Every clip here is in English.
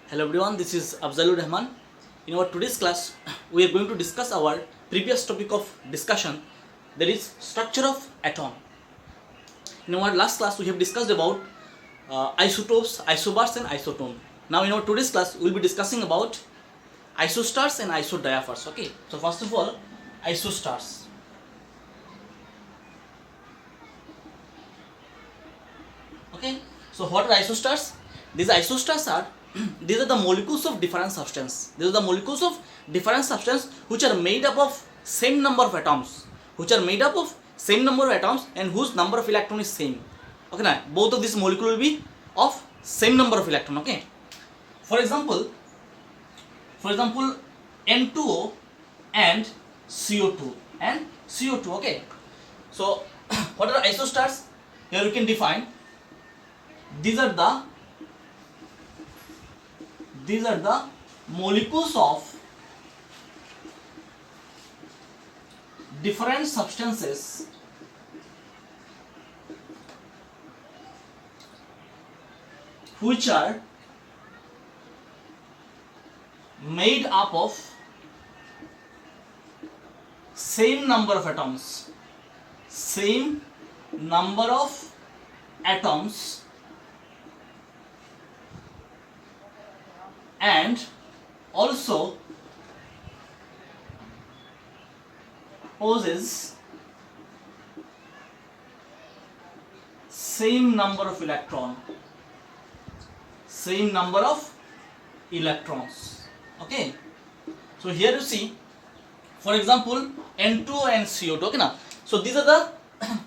Hello everyone, this is Afzalur Rahman. In our today's class, we are going to discuss our previous topic of discussion, that is structure of atom. In our last class, we have discussed about isotopes, isobars and isotone. Now in our today's class, we will be discussing about isostars and isodiaphers. Okay, so first of all, isostars. Okay, so what are isostars? These isostars are these are the molecules of different substance. These are the molecules of different substance which are made up of same number of atoms, and whose number of electron is same. Okay, now both of these molecule will be of same number of electron. Okay, for example, N2O and CO2 Okay, so what are isostars? Here you can define. These are the molecules of different substances which are made up of same number of atoms, and also possess same number of electrons. Okay, so here you see, for example, N2O and CO2. Okay, now so these are the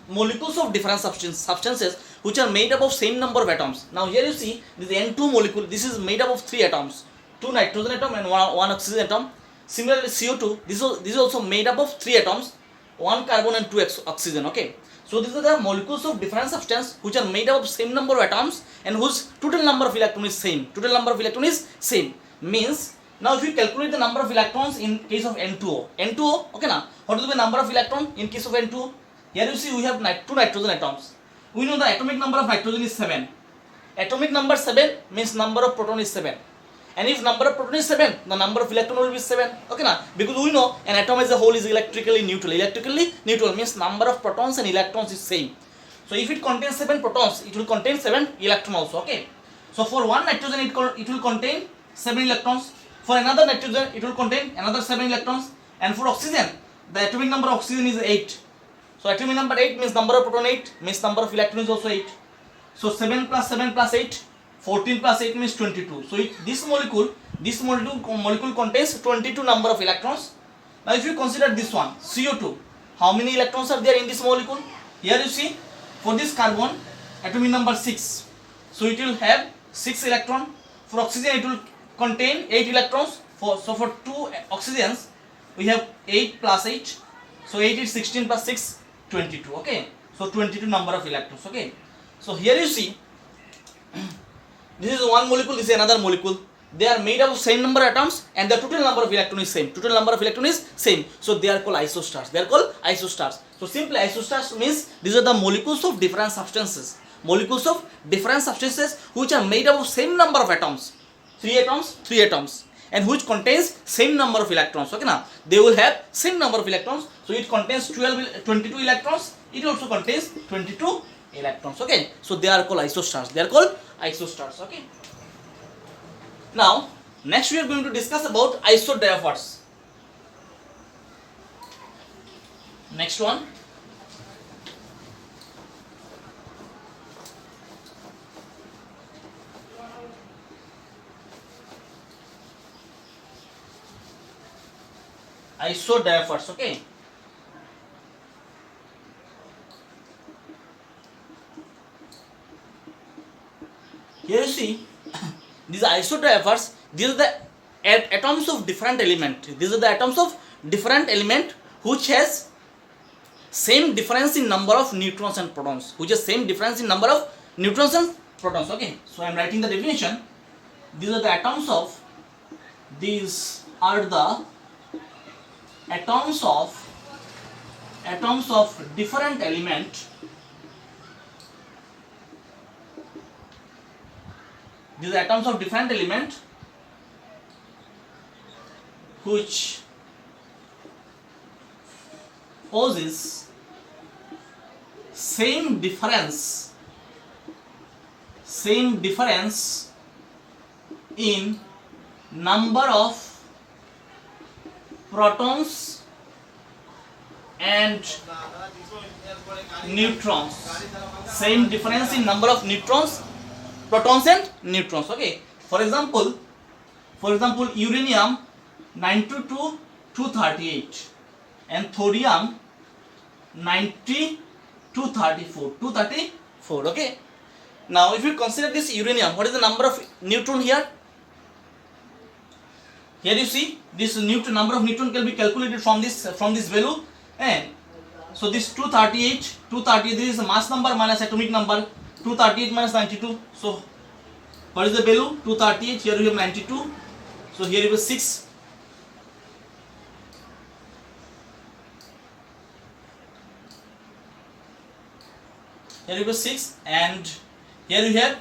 molecules of different substances which are made up of same number of atoms. Now here you see this N2 molecule, this is made up of 3 atoms, 2 nitrogen atom and one oxygen atom. Similarly CO2, this is also made up of 3 atoms, 1 carbon and 2 oxygen. Okay, so these are the molecules of different substance which are made up of same number of atoms and whose total number of electron is same. Means now if you calculate the number of electrons in case of N2O, okay, now what will be the number of electron in case of N2O? Here you see we have 2 nitrogen atoms. We know the atomic number of nitrogen is 7. Atomic number 7 means number of proton is 7. And if number of proton is 7, the number of electron will be 7. Okay, na? Because we know an atom as a whole is electrically neutral. Electrically neutral means number of protons and electrons is same. So if it contains 7 protons, it will contain 7 electrons also. Okay. So for one nitrogen it will contain 7 electrons. For another nitrogen it will contain another 7 electrons. And for oxygen, the atomic number of oxygen is 8. So atomic number 8 means number of proton 8 means number of electrons is also 8. So 7 plus 7 plus 8, 14 plus 8 means 22. So this molecule contains 22 number of electrons. Now if you consider this one, CO2, how many electrons are there in this molecule? Here you see, for this carbon, atomic number 6. So it will have 6 electron. For oxygen it will contain 8 electrons. For 2 oxygens, we have 8 plus 8. So 8 is 16 plus 6, 22. Okay, so 22 number of electrons. Okay, so here you see, this is one molecule, this is another molecule. They are made up of same number of atoms and the total number of electron is same. So they are called isostars. So simply isostars means these are the molecules of different substances. Which are made up of same number of atoms. 3 atoms. And which contains same number of electrons. Okay, now they will have same number of electrons. So it contains 22 electrons. It also contains 22 electrons. Okay, so they are called isostars. Okay, now next we are going to discuss about isodiaphers. Next one, isodiaphers. Okay, here you see these isodiaphers. These are the atoms of different element. Which has same difference in number of neutrons and protons. Okay, so I am writing the definition. These are the atoms of different element. These atoms of different element which possess same difference in number of protons and neutrons. Same difference in number of neutrons, protons and neutrons. Okay. For example, uranium 92 238 and thorium 90 234. Okay. Now if you consider this uranium, what is the number of neutron here? Here you see this number of neutron can be calculated from this value. And so this 238, this is the mass number minus atomic number. 238 minus 92. So what is the value? 238. Here you have 92. So here you have 6. Here you have 6 and here you have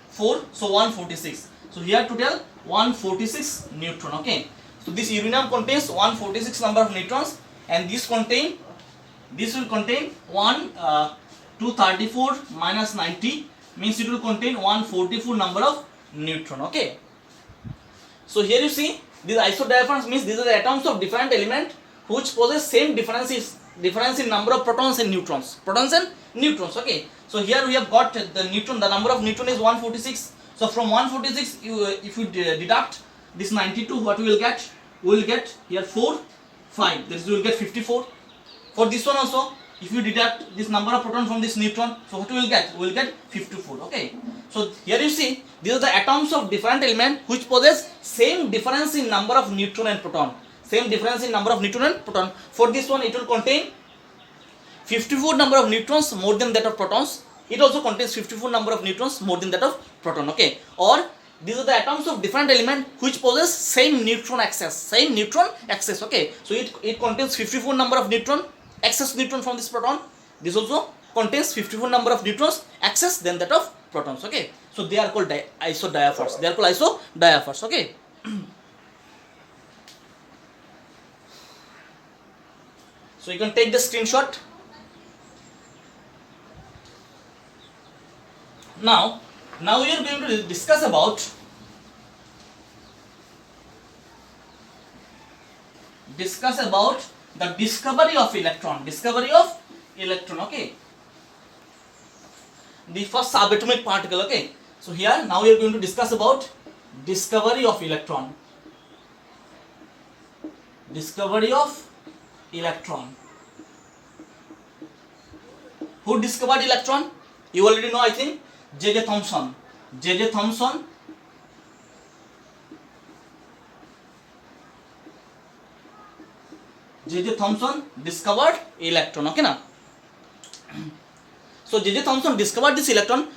4. So 146. So here total 146 neutron. Okay. So this uranium contains 146 number of neutrons, and this will contain 234 minus 90 means it will contain 144 number of neutron. Okay. So here you see these isodiaphragms means these are the atoms of different element which possess same difference in number of protons and neutrons. Okay. So here we have got the neutron. The number of neutron is 146. So from 146, if you deduct this 92, what we will get? We will get here 4, 5. This we will get 54. For this one also, if you deduct this number of proton from this neutron, so what we will get? We will get 54. Okay. So here you see these are the atoms of different element which possess same difference in number of neutron and proton. Same difference in number of neutron and proton. For this one, it will contain 54 number of neutrons more than that of protons. It also contains 54 number of neutrons more than that of proton. Okay. Or these are the atoms of different element which possess same neutron excess. Okay. So it contains 54 number of excess neutron from this proton. This also contains 54 number of neutrons excess than that of protons. Okay. So they are called isodiaphers. Okay. So you can take the screenshot. Now we are going to discuss about the discovery of electron. Okay. The first subatomic particle. Okay. So here now we are going to discuss about discovery of electron. Who discovered electron? You already know, I think. J.J. Thomson. J.J. Thomson discovered electron. Okay, now. So J.J. Thomson discovered this electron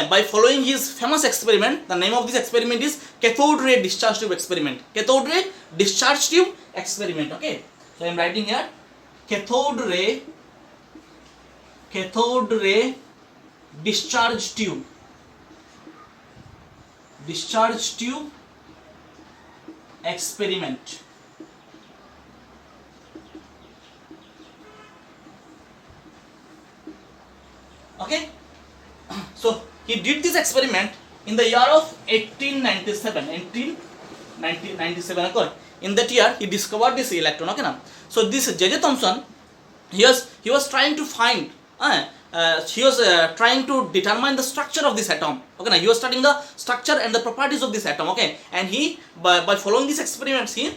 by following his famous experiment. The name of this experiment is cathode ray discharge tube experiment. Okay. So I am writing here cathode ray discharge tube experiment. Okay. So he did this experiment in the year of 1897. Okay. In that year he discovered this electron. Okay, now. So this J.J. Thomson, he was trying to find trying to determine the structure of this atom. Okay, now he was studying the structure and the properties of this atom. Okay, and he by following these experiments he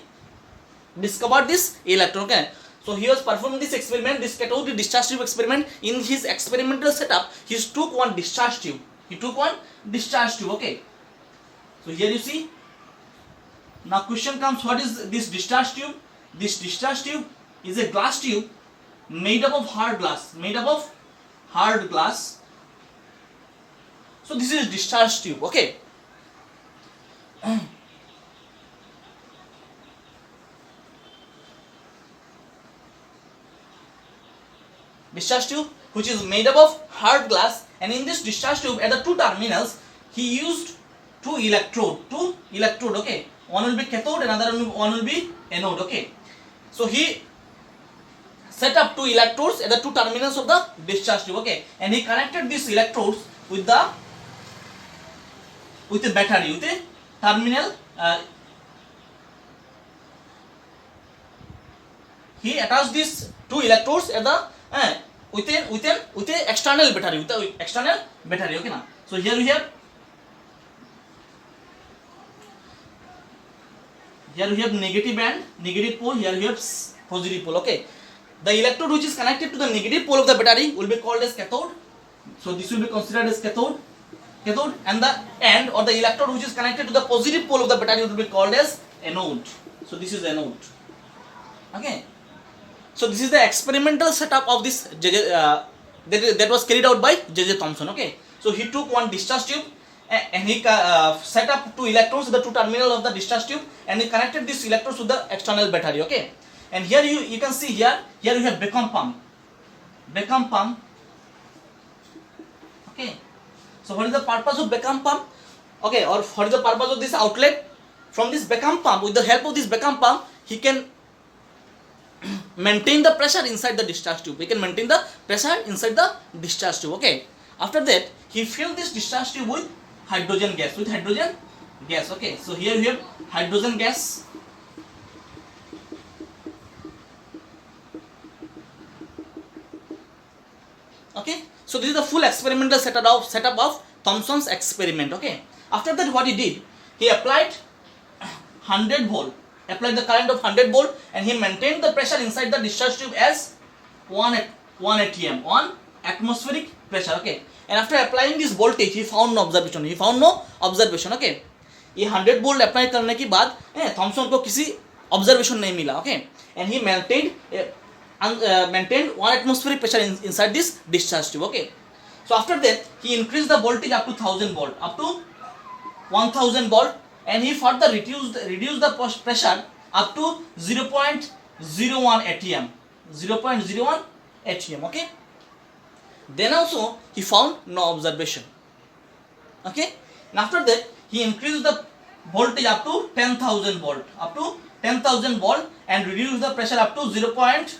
discovered this electron. Okay, so he was performing this experiment, this cathode discharge tube experiment. In his experimental setup, he took one discharge tube. Okay, so here you see. Now question comes, what is this discharge tube? This discharge tube is a glass tube made up of hard glass. So this is discharge tube. Okay. Discharge tube which is made up of hard glass, and in this discharge tube at the two terminals he used two electrode, okay. One will be cathode, another one will be anode, okay. So he set up two electrodes at the two terminals of the discharge tube, okay, and he connected these electrodes with the battery, with a terminal. He attached these two electrodes at the with a external battery, okay now. So here we have negative and negative pole, here we have positive pole, okay. The electrode which is connected to the negative pole of the battery will be called as cathode. So this will be considered as cathode, and the end or the electrode which is connected to the positive pole of the battery will be called as anode. So this is anode, okay. So this is the experimental setup of this that was carried out by J.J. Thomson, okay. So he took one discharge tube and he set up two electrodes at the two terminals of the discharge tube, and he connected these electrodes to the external battery, okay. And here you can see here you have vacuum pump, okay. So what is the purpose of vacuum pump, okay, or what is the purpose of this outlet? From this vacuum pump, with the help of this vacuum pump, he can maintain the pressure inside the discharge tube. Okay. After that, he filled this discharge tube with hydrogen gas. Okay. So here we have hydrogen gas. Okay. So this is the full experimental setup of Thomson's experiment. Okay. After that, what he did, he applied 100 volt. Applied the current of 100 volt, and he maintained the pressure inside the discharge tube as 1 atm, 1 atmospheric pressure, okay. And after applying this voltage, he found no observation. Okay. ये 100 volt apply करने के बाद Thompson को किसी observation नहीं मिला, okay. And he maintained 1 atmospheric pressure inside this discharge tube, okay. So after that, he increased the voltage up to 1000 volt, up to 1000 volt. And he further reduced the pressure up to 0.01 atm, okay. Then also he found no observation, okay. And after that, he increased the voltage up to 10,000 volt, and reduced the pressure up to 0.001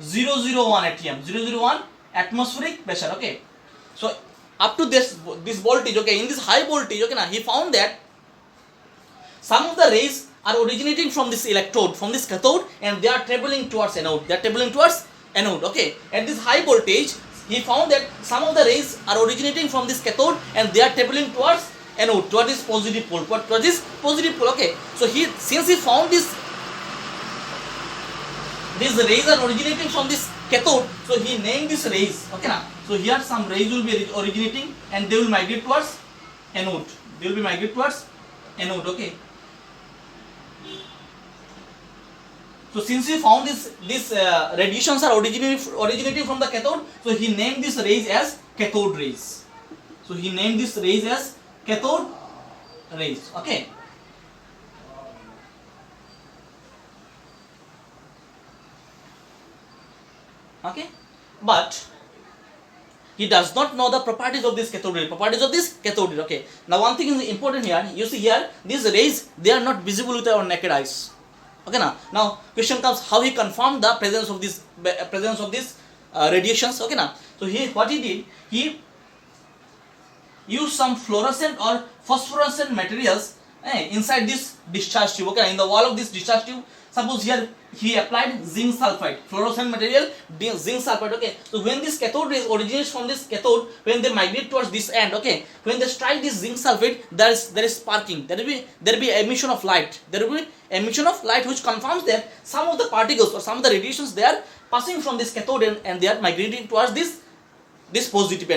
atm, 001 atmospheric pressure, okay. So up to this voltage, okay, in this high voltage, okay, now he found that some of the rays are originating from this electrode, from this cathode, and they are traveling towards anode. Okay. At this high voltage, he found that some of the rays are originating from this cathode, and they are traveling towards anode, towards this positive pole. Okay. So since he found these rays are originating from this cathode, so he named these rays. Okay, now. So here some rays will be originating, and they will migrate towards anode. Okay. So since he found these radiations are originating from the cathode, so he named these rays as cathode rays. Okay. Okay. But he does not know the properties of this cathode ray. Okay. Now one thing is important here. You see here, these rays, they are not visible with our naked eyes. Okay, now question comes, how he confirmed the presence of these radiations. Okay, now so what he did, he used some fluorescent or phosphorescent materials inside this discharge tube. Okay, in the wall of this discharge tube, suppose here he applied zinc sulfide, fluorescent material, zinc sulfide. Okay, so when this cathode rays originates from this cathode, when they migrate towards this end, okay, when they strike this zinc sulfide, there is sparking. There will be emission of light. Which confirms that some of the particles or some of the radiations, they are passing from this cathode and they are migrating towards this positive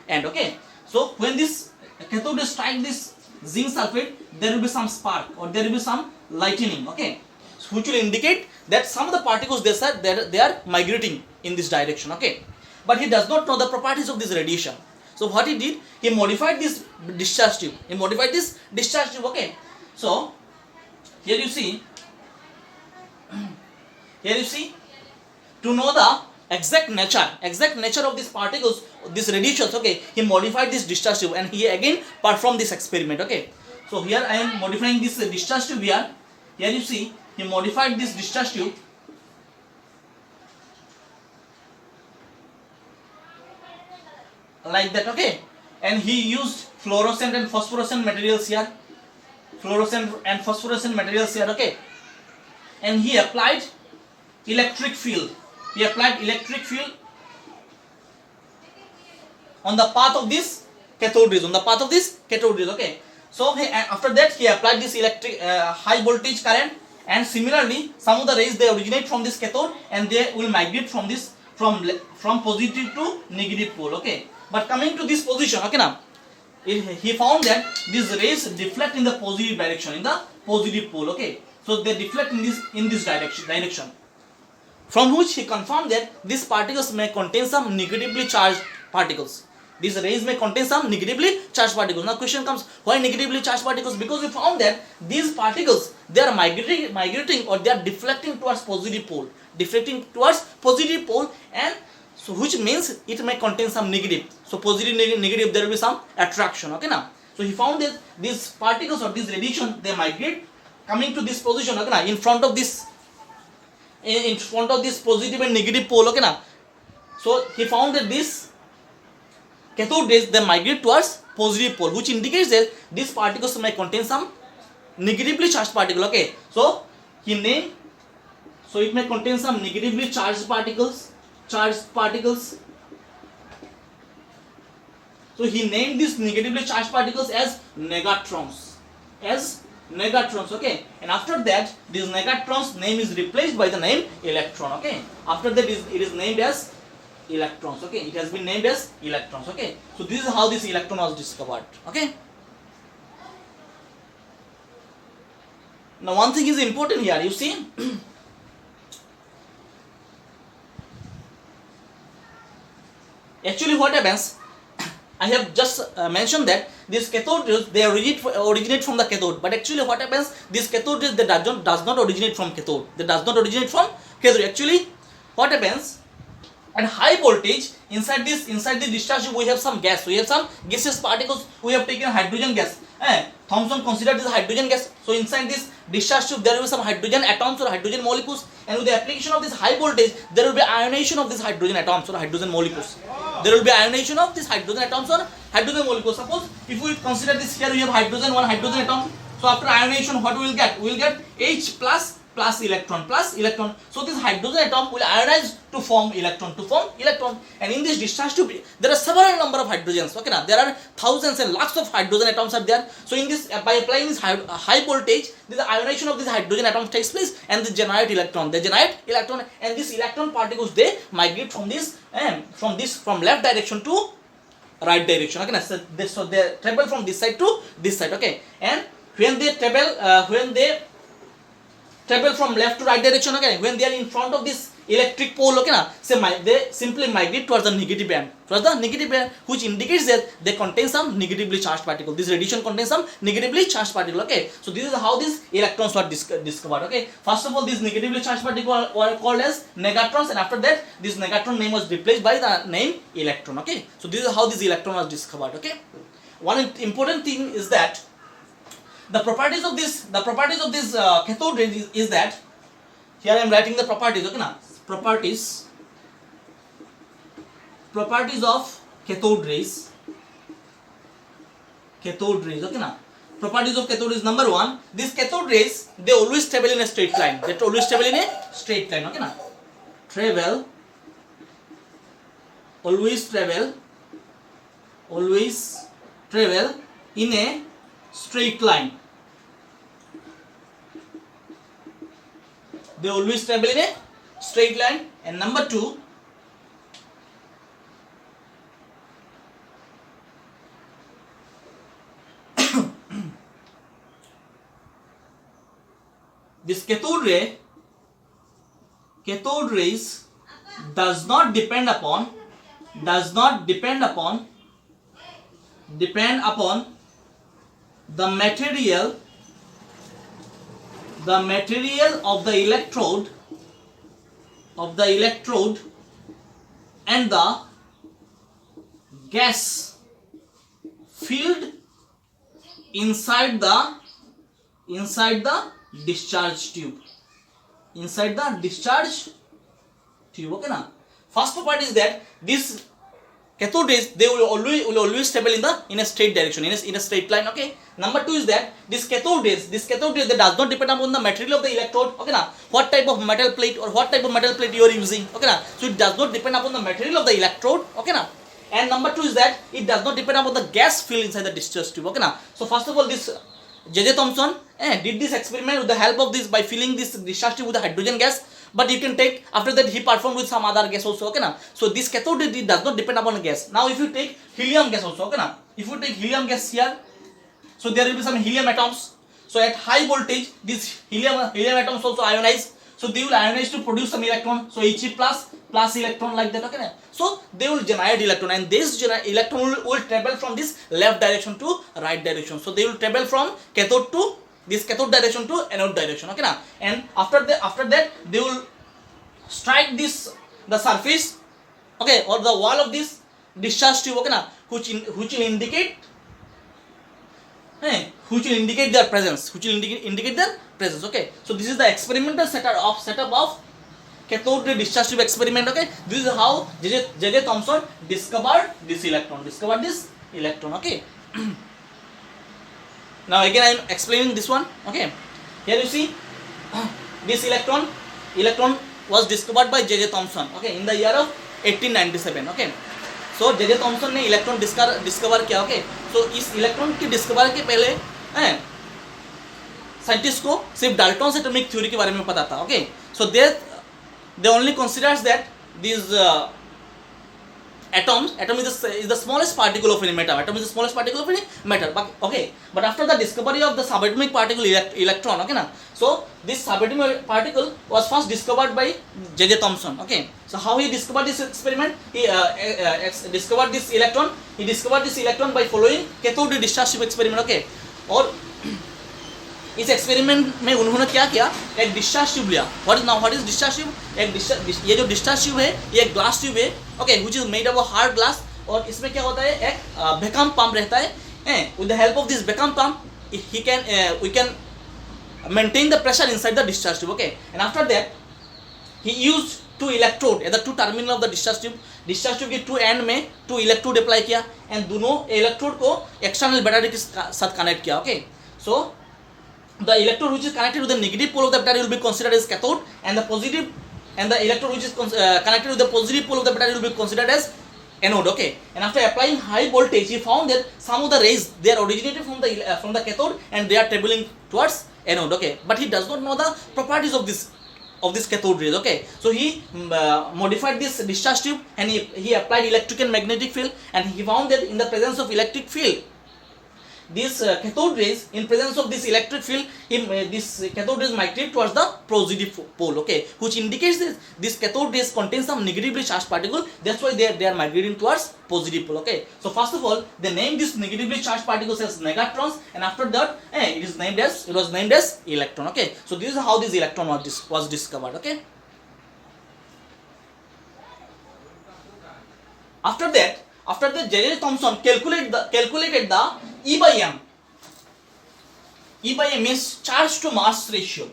end. Okay, so when this cathode strike this zinc sulfide, there will be some spark or there will be some lightning. Okay, so which will indicate that some of the particles they are migrating in this direction. Okay, but he does not know the properties of this radiation. So what he did, he modified this discharge tube. Okay, so here you see, to know the exact nature of these particles, these radiations, okay, he modified this discharge tube and he again performed this experiment, okay. So here I am modifying this discharge tube here. Here you see he modified this discharge tube like that, okay, and he used fluorescent and phosphorescent materials here, okay, and he applied electric field. On the path of this cathode rays, okay. So after that he applied this electric high voltage current, and similarly some of the rays, they originate from this cathode and they will migrate from this from positive to negative pole, okay. But coming to this position, okay, now he found that these rays deflect in the positive direction, in the positive pole, okay. So they deflect in this direction, from which he confirmed that these particles may contain some negatively charged particles. These rays may contain some negatively charged particles. Now question comes, why negatively charged particles? Because we found that these particles, they are migrating or they are deflecting towards positive pole, and so which means it may contain some negative. So positive, negative, there will be some attraction, okay, now. So he found that these particles or these radiation, they migrate coming to this position, okay, now, in front of this positive and negative pole, okay, now. So he found that this cathode rays, they migrate towards positive pole, which indicates that these particles may contain some negatively charged particle, okay. So he named, so it may contain some negatively charged particles. So he named these negatively charged particles as negatrons, okay. And after that, this negatrons name is replaced by the name electron, okay. After that it is named as electrons, okay. It has been named as electrons, okay. So this is how this electron was discovered, okay. Now one thing is important here, you see. Actually what happens, I have just mentioned that these cathode rays, they originate from the cathode, but actually what happens, these cathode rays, they does not originate from cathode. Actually what happens, at high voltage, inside the discharge tube, we have some gas, we have some gaseous particles, we have taken hydrogen gas. Thomson considered this hydrogen gas. So inside this discharge tube, there will be some hydrogen atoms or hydrogen molecules, and with the application of this high voltage, there will be ionization of these hydrogen atoms or hydrogen molecules. Suppose if we consider this, here we have one hydrogen atom. So after ionization, what we will get? We will get H plus electron. So this hydrogen atom will ionize to form electron, and in this discharge tube there are several number of hydrogens, okay, now there are thousands and lakhs of hydrogen atoms are there. So in this, by applying this high voltage, this ionization of this hydrogen atoms takes place and they generate electron, and these electron particles, they migrate from left direction to right direction, okay. So they travel from this side to this side, okay. And when they travel from left to right direction, okay, when they are in front of this electric pole, okay, na, they simply migrate towards the negative band, which indicates that they contain some negatively charged particle. This radiation contains some negatively charged particle, okay. So this is how these electrons were discovered, okay. First of all, these negatively charged particles were called as negatrons, and after that, this negatron name was replaced by the name electron, okay. So this is how this electron was discovered, okay. One important thing is that the properties of this cathode ray is that, here I am writing the properties, okay, now. Properties of cathode rays, okay, now. Properties of cathode rays, number one, these cathode rays, they always travel in a straight line. Okay, now. Always travel in a straight line. They always travel in a straight line. And number two, this cathode rays does not depend upon the material of the electrode and the gas filled inside the discharge tube, okay na. First part is that this cathode rays, they will always travel in a straight direction, in a straight line, okay. Number 2 is that this cathode rays that does not depend upon the material of the electrode, okay na, what type of metal plate or what type of metal plate you are using, okay na. So it does not depend upon the material of the electrode, okay na. And number 2 is that it does not depend upon the gas filled inside the discharge tube, okay na. So first of all, this J.J. Thomson did this experiment with the help of this, by filling this discharge tube with the hydrogen gas. But you can take, after that he performed with some other gas also, okay na. So this cathode ray does not depend upon gas. Now if you take helium gas also, okay na, if you take helium gas here, so there will be some helium atoms. So at high voltage, these helium atoms also ionize. So they will ionize to produce some electron. So He plus electron, like that, okay na. So they will generate electron, and this electron will travel from this left direction to right direction. So they will travel from cathode to this cathode direction to anode direction, okay na. And after that they will strike the surface, okay, or the wall of this discharge tube, okay na, which will indicate their presence, okay. So this is the experimental setup of cathode ray discharge tube experiment, okay. This is how J.J. Thomson discovered this electron, okay. Now again I am explaining this one, okay. Here you see this electron was discovered by J.J. Thomson, okay, in the year of 1897, okay. So J.J. Thomson ने electron discover किया, okay. सो इस electron के discover के पहले scientist को सिर्फ Dalton's atomic theory के बारे में पता था, okay. So they only considers that these atom is the smallest particle of any matter, but okay. But after the discovery of the subatomic particle electron, okay na, so this subatomic particle was first discovered by J.J. Thomson, okay. So how he discovered this experiment? He discovered this electron. He discovered this electron by following cathode ray discharge tube experiment, okay. और इस experiment में उन्होंने क्या किया, एक discharge tube लिया. What is discharge tube? ये जो डिस्चार्ज ट्यूब है, ये एक ग्लास ट्यूब है, okay, which is made of hard glass. और इसमें क्या होता है, एक वैक्यूम पंप रहता है. With the help of this vacuum pump we can maintain the pressure inside the discharge tube, okay. And after that he used 2 electrode at the 2 terminal of the discharge tube के 2 end में 2 electrode apply किया, and दोनों electrode को external battery के साथ connect किया, okay. So the electrode which is connected with the negative pole of the battery will be considered as cathode, and the electrode which is connected with the positive pole of the battery will be considered as anode, okay. And after applying high voltage, he found that some of the rays, they are originated from the cathode and they are traveling towards anode, okay. But he does not know the properties of this cathode rays, okay. So he modified this discharge tube, and he applied electric and magnetic field, and he found that in the presence of electric field, this cathode rays, in presence of this electric field, this cathode rays migrate towards the positive pole, okay, which indicates this cathode rays contain some negatively charged particle. That's why they are migrating towards positive pole, okay. So first of all, they named this negatively charged particles as negatrons, and after that it was named as electron, okay. So this is how this electron was discovered, okay. After that J.J. Thomson calculated the E by M. E by M means charge to mass ratio.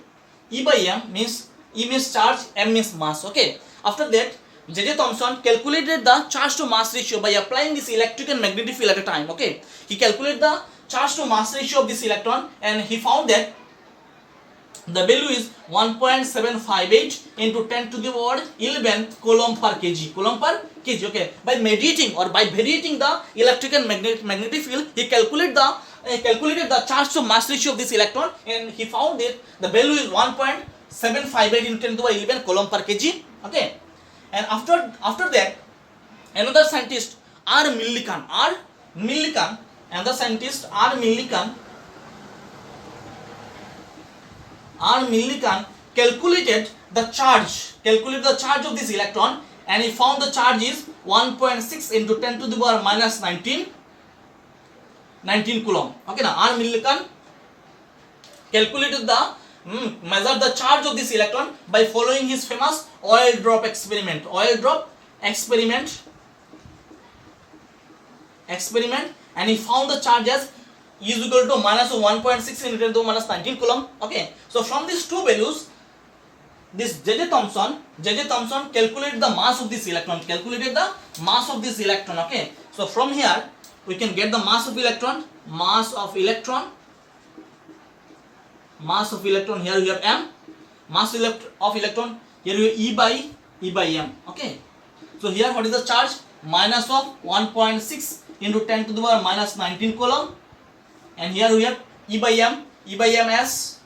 E by M means E means charge, M means mass, okay. After that, J.J. Thomson calculated the charge to mass ratio by applying this electric and magnetic field at a time, okay. He calculated the charge to mass ratio of this electron, and he found that the value is 1.758 into 10 to the power 11 coulomb per kg, okay. By mediating or by varying the electric and magnetic field, he calculated the charge to mass ratio of this electron, and he found that the value is 1.758 into 10 to the power 11 coulomb per kg, okay. And after that, another scientist R. Millikan, another scientist R. Millikan calculated the charge of this electron, and he found the charge is 1.6 into 10 to the power minus 19 coulomb, okay. Now R. Millikan calculated measured the charge of this electron by following his famous oil drop experiment, experiment, and he found the charge as is equal to minus 1.6 into 10 to the minus 19 coulomb. Okay, so from these two values, this J.J. Thomson calculated the mass of this electron. Okay, so from here we can get the mass of electron. Here we have m. Mass of electron. Here we have E by m. Okay, so here what is the charge? Minus of 1.6 into 10 to the power minus 19 coulomb. And here we have E by m as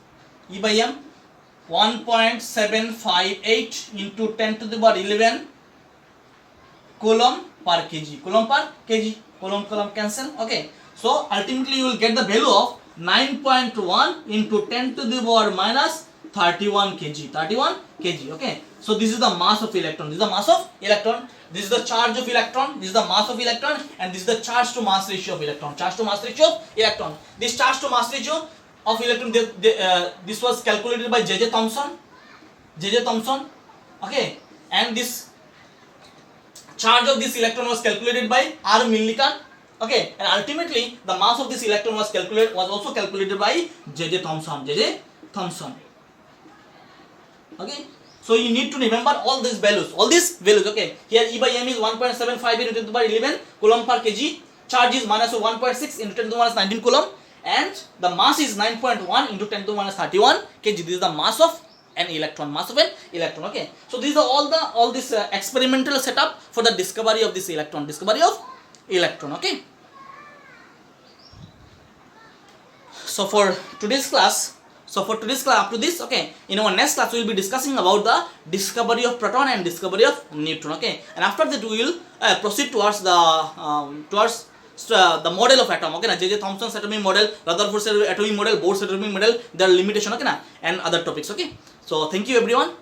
1.758 into 10 to the power 11 coulomb per kg. Coulomb cancel. Okay, so ultimately you will get the value of 9.1 into 10 to the power minus 31 kg. Okay, so this is the mass of electron. This is the charge of electron. This is the mass of electron, and this is the charge to mass ratio of electron. This charge to mass ratio of electron, this was calculated by J.J. Thomson. Okay, and this charge of this electron was calculated by R. Millikan. Okay, and ultimately the mass of this electron was also calculated by J.J. Thomson. Okay, so you need to remember all these values. Okay, here E by m is 1.75 into 10 to the power 11 coulomb per kg. Charge is minus 1.6 into 10 to the minus 19 coulomb, and the mass is 9.1 into 10 to the minus 31 kg. This is the mass of an electron. Okay, so these are all this experimental setup for the discovery of this electron. Okay, so for today's class, up to this, okay, in our next class we will be discussing about the discovery of proton and discovery of neutron. Okay, and after that we will proceed towards the model of atom. Okay, J.J. Thomson's atomic model, Rutherford's atomic model, Bohr's atomic model, their limitation, okay, and other topics. Okay, so thank you everyone.